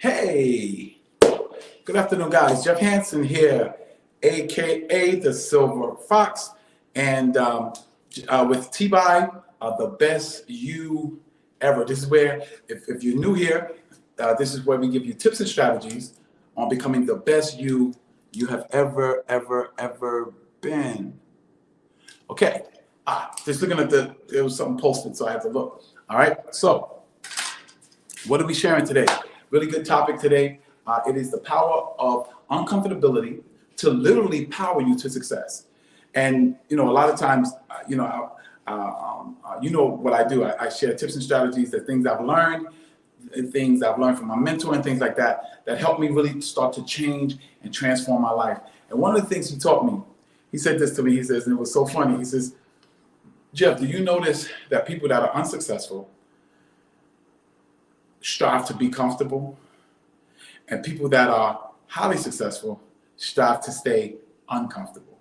Hey, good afternoon, guys. Jeff Hansen here, aka the Silver Fox, and with TBYE, the best you ever. This is where, if you're new here, this is where we give you tips and strategies on becoming the best you have ever been. Okay, just looking at there was something posted, so I had to look. All right, so what are we sharing today? Really good topic today. It is the power of uncomfortability to literally power you to success. And a lot of times, what I do. I share tips and strategies, the things I've learned, from my mentor and things like that help me really start to change and transform my life. And one of the things he taught me, he said this to me. He says, and it was so funny. He says, Jeff, do you notice that people that are unsuccessful strive to be comfortable, and people that are highly successful strive to stay uncomfortable?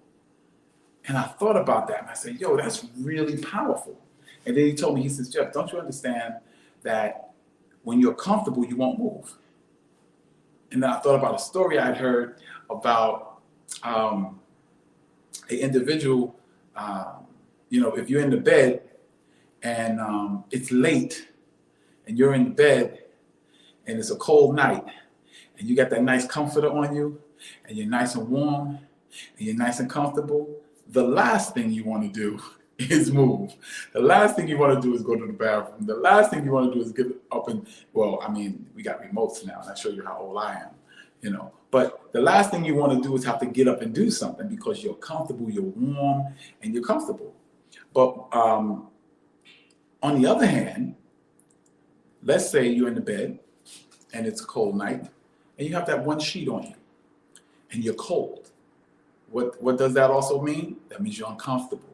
And I thought about that and I said, yo, that's really powerful. And then he told me, he says, Jeff, don't you understand that when you're comfortable, you won't move? And then I thought about a story I'd heard about an individual, if you're in the bed and it's late and you're in the bed and it's a cold night and you got that nice comforter on you and you're nice and warm and you're nice and comfortable, the last thing you want to do is move. The last thing you want to do is go to the bathroom. The last thing you want to do is get up and, we got remotes now and I show you how old I am, But the last thing you want to do is have to get up and do something because you're comfortable, you're warm, and you're comfortable. But on the other hand, let's say you're in the bed and it's a cold night and you have that one sheet on you and you're cold. What does that also mean? That means you're uncomfortable.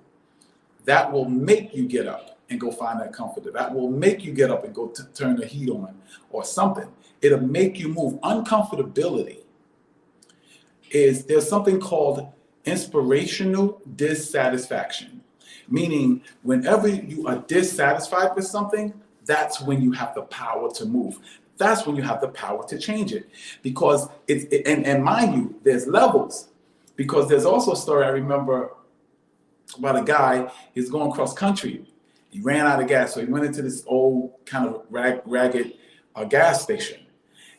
That will make you get up and go find that comforter. That will make you get up and go turn the heat on or something. It'll make you move. Uncomfortability there's something called inspirational dissatisfaction, meaning whenever you are dissatisfied with something, that's when you have the power to move. That's when you have the power to change it. Because and mind you, there's levels. Because there's also a story I remember about a guy, he's going cross country. He ran out of gas, so he went into this old kind of ragged gas station.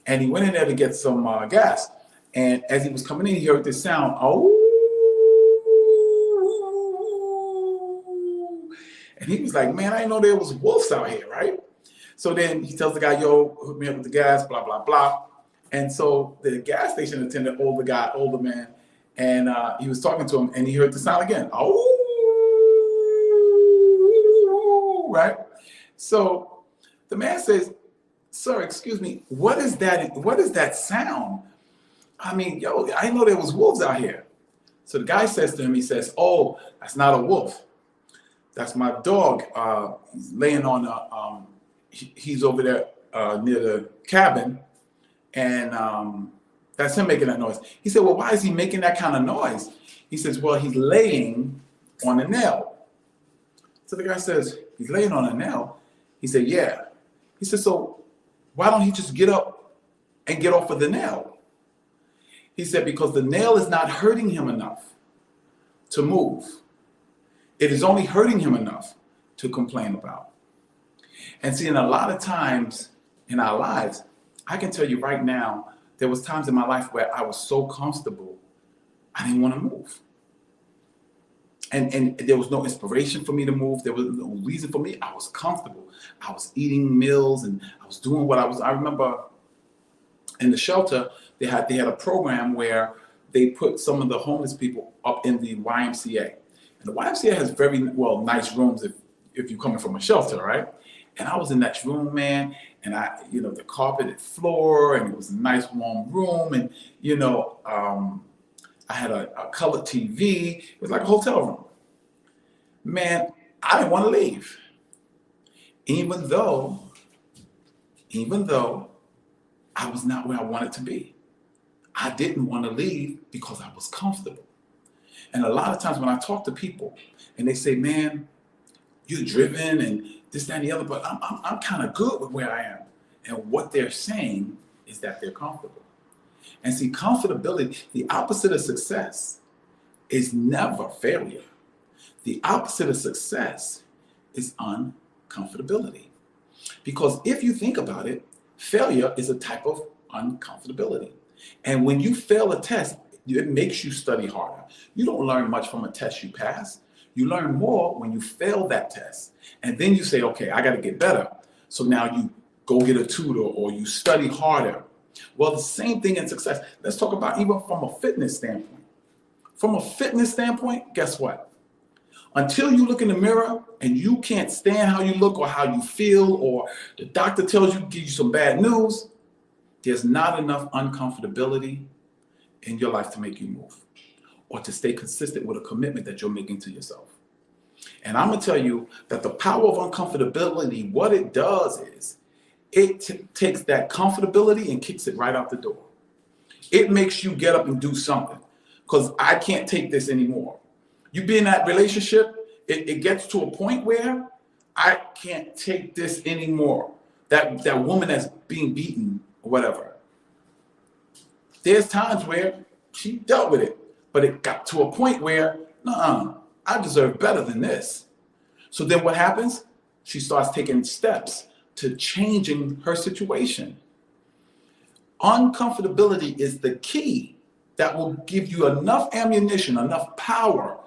And he went in there to get some gas. And as he was coming in, he heard this sound, oh. And he was like, man, I didn't know there was wolves out here, right? So then he tells the guy, yo, hook me up with the gas, blah, blah, blah. And so the gas station attendant, older man, and he was talking to him and he heard the sound again. Oh, right? So the man says, sir, excuse me, what is that? What is that sound? I mean, yo, I didn't know there was wolves out here. So the guy says to him, he says, oh, that's not a wolf. That's my dog. He's laying on he's over there near the cabin, and that's him making that noise. He said, well, why is he making that kind of noise? He says, well, he's laying on a nail. So the guy says, he's laying on a nail? He said, yeah. He said, so why don't he just get up and get off of the nail? He said, because the nail is not hurting him enough to move. It is only hurting him enough to complain about. And see, in a lot of times in our lives, I can tell you right now, there was times in my life where I was so comfortable, I didn't want to move. And there was no inspiration for me to move. There was no reason for me. I was comfortable. I was eating meals and I was doing what I remember in the shelter, they had a program where they put some of the homeless people up in the YMCA. And the YMCA has very, nice rooms if you're coming from a shelter, right? And I was in that room, man, and the carpeted floor, and it was a nice warm room, and I had a colored TV. It was like a hotel room. Man, I didn't want to leave, even though I was not where I wanted to be. I didn't want to leave because I was comfortable. And a lot of times when I talk to people and they say, man, you're driven and this, that, and the other, but I'm kind of good with where I am. And what they're saying is that they're comfortable. And see, comfortability, the opposite of success is never failure. The opposite of success is uncomfortability. Because if you think about it, failure is a type of uncomfortability. And when you fail a test, it makes you study harder. You don't learn much from a test you pass. You learn more when you fail that test. And then you say, okay, I got to get better. So now you go get a tutor or you study harder. Well, the same thing in success. Let's talk about even from a fitness standpoint. From a fitness standpoint, guess what? Until you look in the mirror and you can't stand how you look or how you feel, or the doctor tells you, give you some bad news, there's not enough uncomfortability in your life to make you move or to stay consistent with a commitment that you're making to yourself. And I'm going to tell you that the power of uncomfortability, what it does is it takes that comfortability and kicks it right out the door. It makes you get up and do something because I can't take this anymore. You be in that relationship, it gets to a point where I can't take this anymore. That woman that's being beaten or whatever. There's times where she dealt with it, but it got to a point where, I deserve better than this. So then what happens? She starts taking steps to changing her situation. Uncomfortability is the key that will give you enough ammunition, enough power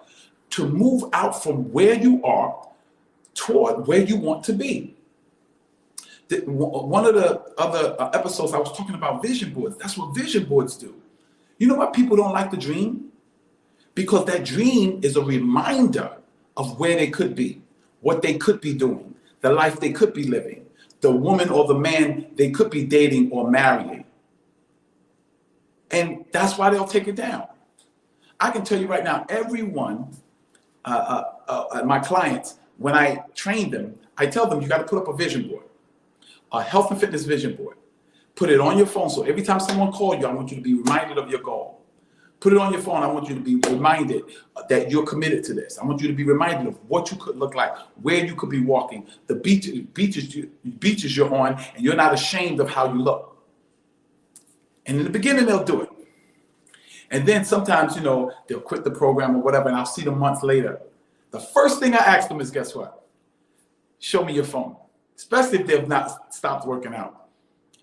to move out from where you are toward where you want to be. One of the other episodes I was talking about vision boards. That's what vision boards do. You know why people don't like to dream? Because that dream is a reminder of where they could be, what they could be doing, the life they could be living, the woman or the man they could be dating or marrying. And that's why they'll take it down. I can tell you right now, everyone, my clients, when I train them, I tell them you got to put up a vision board, a health and fitness vision board. Put it on your phone. So every time someone calls you, I want you to be reminded of your goal. Put it on your phone. I want you to be reminded that you're committed to this. I want you to be reminded of what you could look like, where you could be walking, the beaches you're on, and you're not ashamed of how you look. And in the beginning, they'll do it. And then sometimes, they'll quit the program or whatever, and I'll see them months later. The first thing I ask them is, guess what? Show me your phone, especially if they've not stopped working out,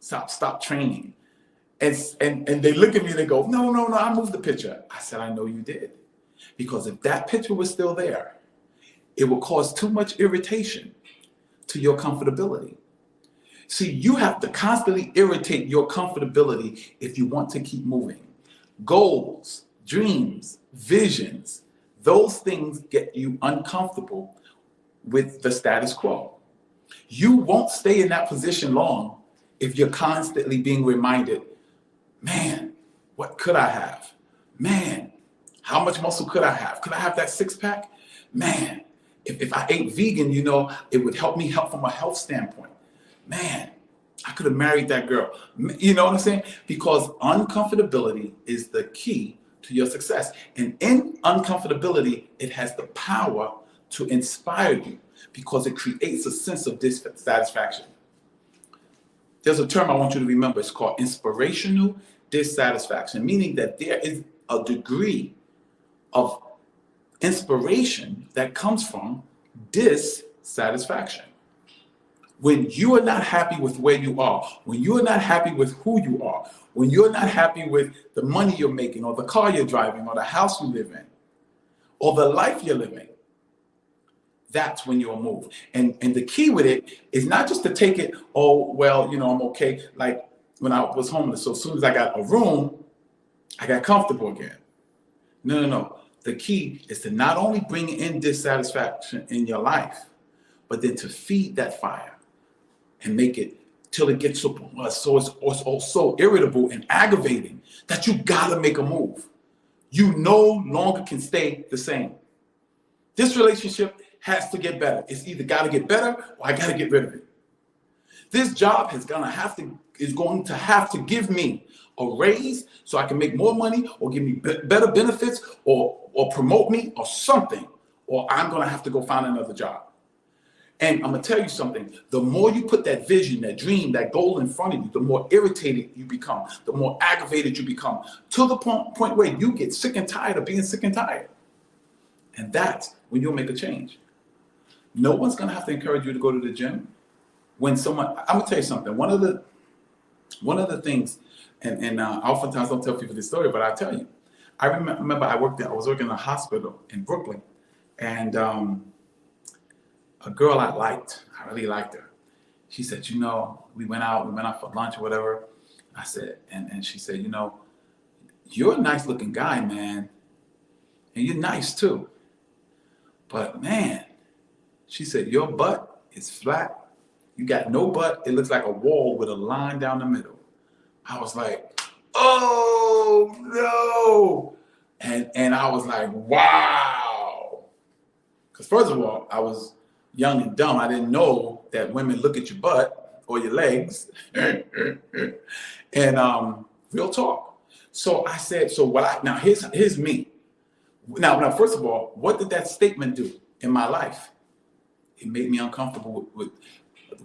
stop training. And they look at me and they go, no, I moved the picture. I said, I know you did. Because if that picture was still there, it will cause too much irritation to your comfortability. See, you have to constantly irritate your comfortability if you want to keep moving. Goals, dreams, visions, those things get you uncomfortable with the status quo. You won't stay in that position long if you're constantly being reminded, man, what could I have? Man, how much muscle could I have? Could I have that six pack? Man, if I ate vegan, it would help me from a health standpoint. Man, I could have married that girl. You know what I'm saying? Because uncomfortability is the key to your success. And in uncomfortability, it has the power to inspire you because it creates a sense of dissatisfaction. There's a term I want you to remember. It's called inspirational dissatisfaction, meaning that there is a degree of inspiration that comes from dissatisfaction. When you are not happy with where you are, when you are not happy with who you are, when you're not happy with the money you're making or the car you're driving or the house you live in or the life you're living, that's when you'll move. And the key with it is not just to take it, I'm okay. Like when I was homeless, so as soon as I got a room, I got comfortable again. No. The key is to not only bring in dissatisfaction in your life, but then to feed that fire and make it till it gets so it's so irritable and aggravating that you gotta make a move. You no longer can stay the same. This relationship has to get better. It's either got to get better or I got to get rid of it. This job is going to have to give me a raise so I can make more money or give me better benefits or promote me or something, or I'm going to have to go find another job. And I'm going to tell you something. The more you put that vision, that dream, that goal in front of you, the more irritated you become, the more aggravated you become, to the point where you get sick and tired of being sick and tired. And that's when you'll make a change. No one's going to have to encourage you to go to the gym. When someone, I'm going to tell you something. One of the things, and I oftentimes don't tell people this story, but I'll tell you. I remember I was working in a hospital in Brooklyn, and a girl I really liked her. She said, we went out for lunch or whatever. I said, and she said, you're a nice looking guy, man. And you're nice too. But man, she said, your butt is flat. You got no butt. It looks like a wall with a line down the middle. I was like, oh no. And I was like, wow. Because first of all, I was young and dumb. I didn't know that women look at your butt or your legs. And real talk. So I said, now here's me. Now, first of all, what did that statement do in my life? It made me uncomfortable with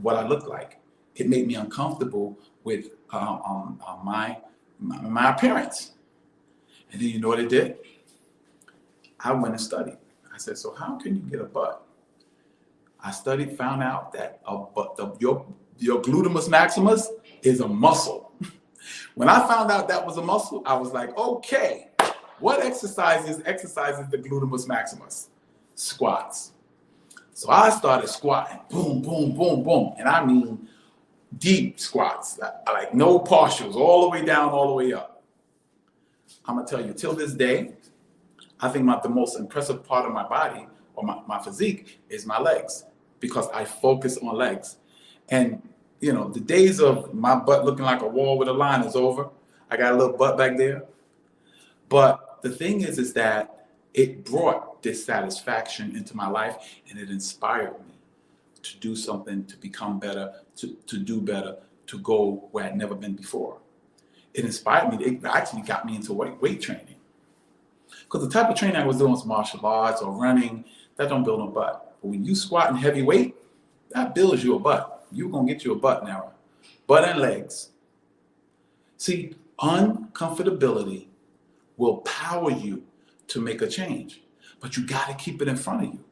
what I looked like. It made me uncomfortable with my appearance. And then you know what it did? I went and studied. I said, so how can you get a butt? I studied, found out that your gluteus maximus is a muscle. When I found out that was a muscle, I was like, okay, what exercises the gluteus maximus? Squats. So I started squatting, boom, boom, boom, boom. And I mean deep squats, like no partials, all the way down, all the way up. I'm gonna tell you, till this day, I think the most impressive part of my body or my physique is my legs, because I focus on legs. And the days of my butt looking like a wall with a line is over. I got a little butt back there. But the thing is that it brought dissatisfaction into my life, and it inspired me to do something, to become better, to do better, to go where I'd never been before. It inspired me. It actually got me into weight training. Because the type of training I was doing was martial arts or running. That don't build no butt. But when you squat in heavy weight, that builds you a butt. You're going to get you a butt now. Butt and legs. See, uncomfortability will power you to make a change. But you got to keep it in front of you.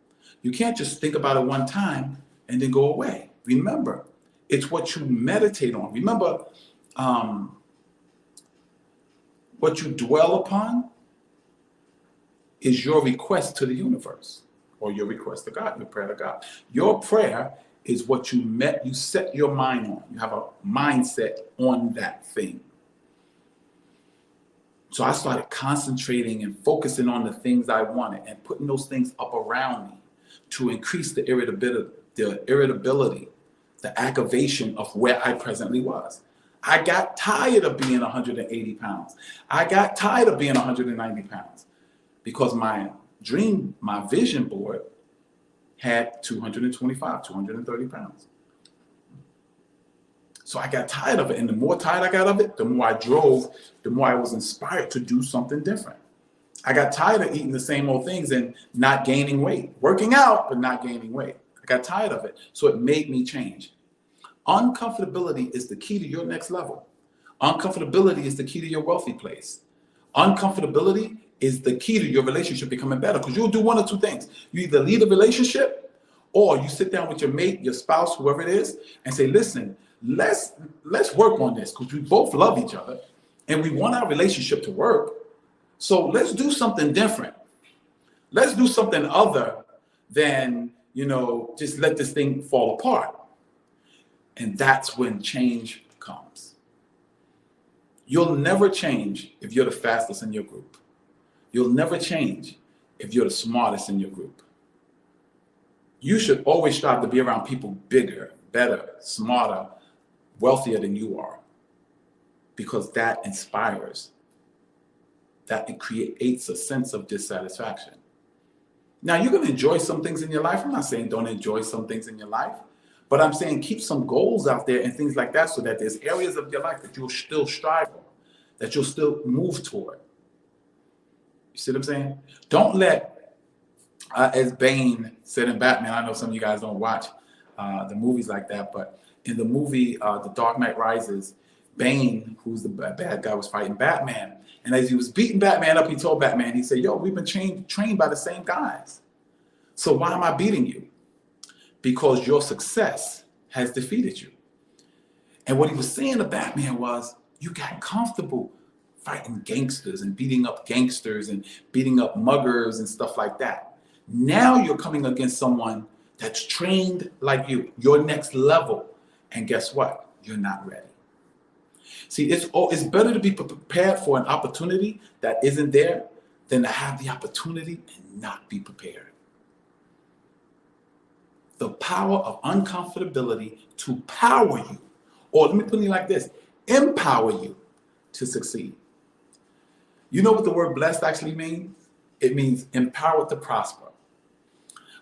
You can't just think about it one time and then go away. Remember, it's what you meditate on. Remember, what you dwell upon is your request to the universe, or your request to God, your prayer to God. Your prayer is what you set your mind on. You have a mindset on that thing. So I started concentrating and focusing on the things I wanted and putting those things up around me to increase the irritability, the aggravation of where I presently was. I got tired of being 180 pounds. I got tired of being 190 pounds because my vision board had 225, 230 pounds. So I got tired of it. And the more tired I got of it, the more I drove, the more I was inspired to do something different. I got tired of eating the same old things and not gaining weight, working out, but not gaining weight. I got tired of it. So it made me change. Uncomfortability is the key to your next level. Uncomfortability is the key to your wealthy place. Uncomfortability is the key to your relationship becoming better, because you'll do one or two things. You either lead a relationship, or you sit down with your mate, your spouse, whoever it is, and say, listen, let's work on this, because we both love each other and we want our relationship to work. So let's do something different. Let's do something other than, just let this thing fall apart. And that's when change comes. You'll never change if you're the fastest in your group. You'll never change if you're the smartest in your group. You should always strive to be around people bigger, better, smarter, wealthier than you are, because that inspires, that it creates a sense of dissatisfaction. Now, you're going to enjoy some things in your life. I'm not saying don't enjoy some things in your life, but I'm saying keep some goals out there and things like that, so that there's areas of your life that you'll still strive for, that you'll still move toward. You see what I'm saying? Don't let, as Bane said in Batman, I know some of you guys don't watch the movies like that. But in the movie, The Dark Knight Rises, Bane, who's the bad guy, was fighting Batman. And as he was beating Batman up, he told Batman, he said, yo, we've been trained by the same guys. So why am I beating you? Because your success has defeated you. And what he was saying to Batman was, you got comfortable fighting gangsters and beating up gangsters and beating up muggers and stuff like that. Now you're coming against someone that's trained like you, your next level. And guess what? You're not ready. See, it's better to be prepared for an opportunity that isn't there than to have the opportunity and not be prepared. The power of uncomfortability to power you, or let me put it like this, empower you to succeed. You know what the word blessed actually means? It means empowered to prosper.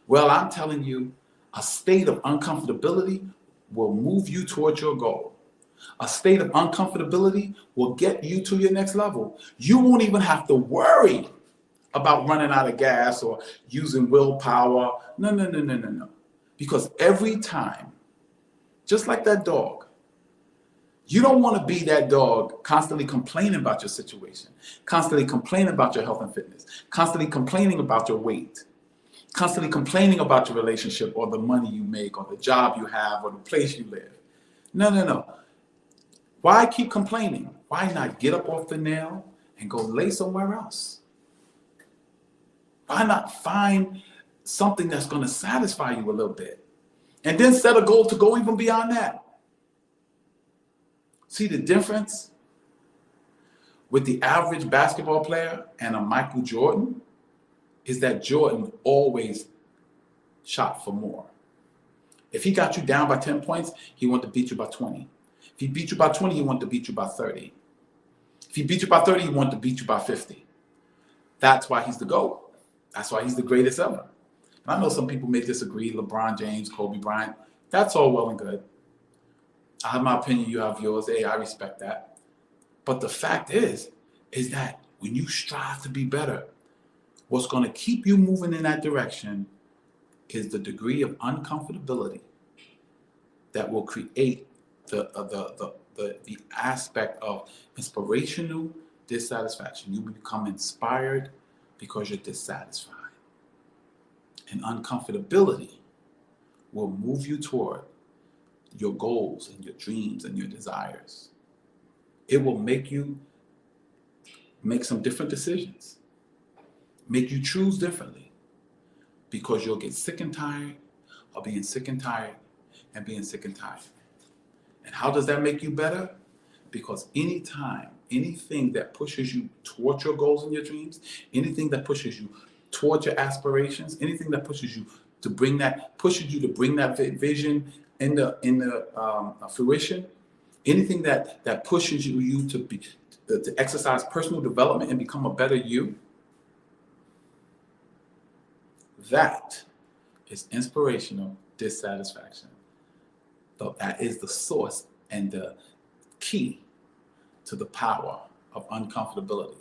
Well, I'm telling you, a state of uncomfortability will move you towards your goal. A state of uncomfortability will get you to your next level. You won't even have to worry about running out of gas or using willpower. No. Because every time, just like that dog, you don't want to be that dog constantly complaining about your situation, constantly complaining about your health and fitness, constantly complaining about your weight, constantly complaining about your relationship or the money you make or the job you have or the place you live. No. Why keep complaining? Why not get up off the nail and go lay somewhere else? Why not find something that's going to satisfy you a little bit? And then set a goal to go even beyond that. See the difference with the average basketball player and a Michael Jordan is that Jordan always shot for more. If he got you down by 10 points, he wanted to beat you by 20. If he beat you by 20, he wanted to beat you by 30. If he beat you by 30, he wanted to beat you by 50. That's why he's the GOAT. That's why he's the greatest ever. And I know some people may disagree, LeBron James, Kobe Bryant. That's all well and good. I have my opinion, you have yours. Hey, I respect that. But the fact is that when you strive to be better, what's going to keep you moving in that direction is the degree of uncomfortability that will create the aspect of inspirational dissatisfaction. You become inspired because you're dissatisfied. And uncomfortability will move you toward your goals and your dreams and your desires. It will make you make some different decisions, make you choose differently, because you'll get sick and tired of being sick and tired and being sick and tired. And how does that make you better? Because anything that pushes you towards your goals and your dreams, anything that pushes you towards your aspirations, anything that pushes you to bring that vision into fruition, anything that pushes you to exercise personal development and become a better you, that is inspirational dissatisfaction. So that is the source and the key to the power of uncomfortability.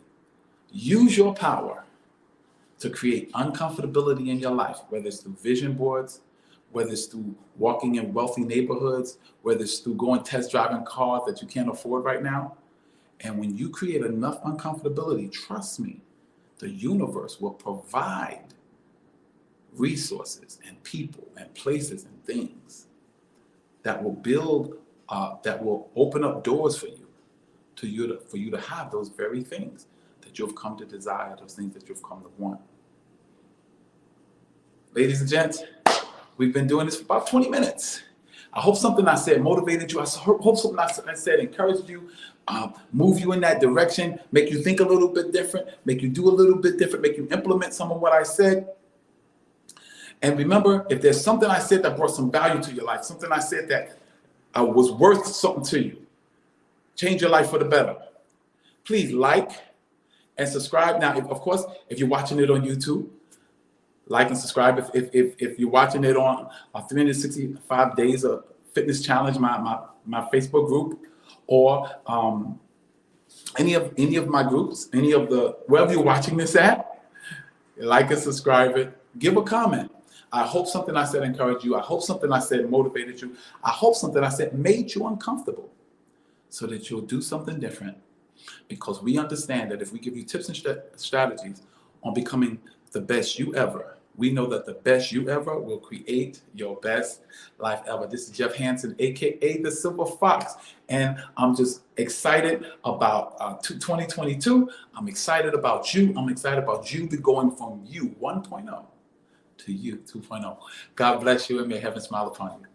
Use your power to create uncomfortability in your life, whether it's through vision boards, whether it's through walking in wealthy neighborhoods, whether it's through going test driving cars that you can't afford right now. And when you create enough uncomfortability, trust me, the universe will provide resources and people and places and things that will build, that will open up doors for you, for you to have those very things that you've come to desire, those things that you've come to want. Ladies and gents, we've been doing this for about 20 minutes. I hope something I said motivated you. I hope something I said encouraged you, move you in that direction, make you think a little bit different, make you do a little bit different, make you implement some of what I said. And remember, if there's something I said that brought some value to your life, something I said that was worth something to you, change your life for the better, please like and subscribe. Now, of course, if you're watching it on YouTube, like and subscribe. If you're watching it on 365 Days of Fitness Challenge, my Facebook group, or any of my groups, wherever you're watching this at, like and subscribe it, give a comment. I hope something I said encouraged you. I hope something I said motivated you. I hope something I said made you uncomfortable so that you'll do something different, because we understand that if we give you tips and strategies on becoming the best you ever, we know that the best you ever will create your best life ever. This is Jeff Hansen, aka the Silver Fox, and I'm just excited about 2022. I'm excited about you. I'm excited about you going from you 1.0 to you 2.0. God bless you, and may heaven smile upon you.